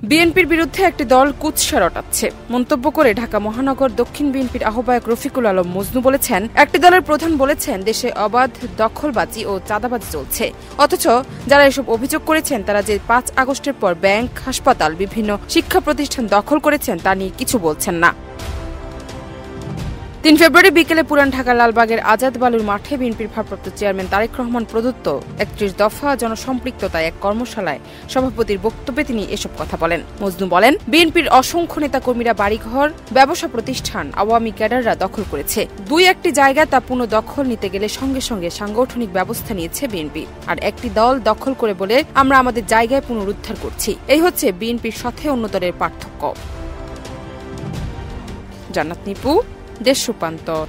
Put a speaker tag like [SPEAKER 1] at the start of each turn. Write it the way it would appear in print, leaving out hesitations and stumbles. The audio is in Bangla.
[SPEAKER 1] বিএনপির বিরুদ্ধে একটি দল কুৎসা রটাচ্ছে মন্তব্য করে ঢাকা মহানগর দক্ষিণ বিএনপির আহ্বায়ক রফিকুল আলম মজনু বলেছেন, একটি দলের প্রধান বলেছেন দেশে অবাধ দখলবাজি ও চাঁদাবাজি চলছে, অথচ যারা এসব অভিযোগ করেছেন তারা যে ৫ আগস্টের পর ব্যাংক, হাসপাতাল, বিভিন্ন শিক্ষা প্রতিষ্ঠান দখল করেছেন তা নিয়ে কিছু বলছেন না। ৩ ফেব্রুয়ারি বিকেলে পুরান ঢাকার লালবাগের আজাদ বালুর মাঠে বিএনপির ভারপ্রাপ্ত চেয়ারম্যান তারেক রহমান প্রদত্ত ৩১ দফা জনসম্পৃক্ততায় এক কর্মশালায় সভাপতির বক্তব্যে তিনি এসব কথা বলেন। মজনু বলেন, বিএনপির অসংখ্য নেতাকর্মীরা বাড়িঘর, ব্যবসা প্রতিষ্ঠান আওয়ামী ক্যাডাররা দখল করেছে। ২-১টি জায়গা তা পুনঃ দখল নিতে গেলে সঙ্গে সঙ্গে সাংগঠনিক ব্যবস্থা নিয়েছে বিএনপি। আর একটি দল দখল করে বলে আমরা আমাদের জায়গায় পুনরুদ্ধার করছি। এই হচ্ছে বিএনপির সাথে অন্য দলের পার্থক্য। জান্নাত নিপু, দেশ রূপান্তর।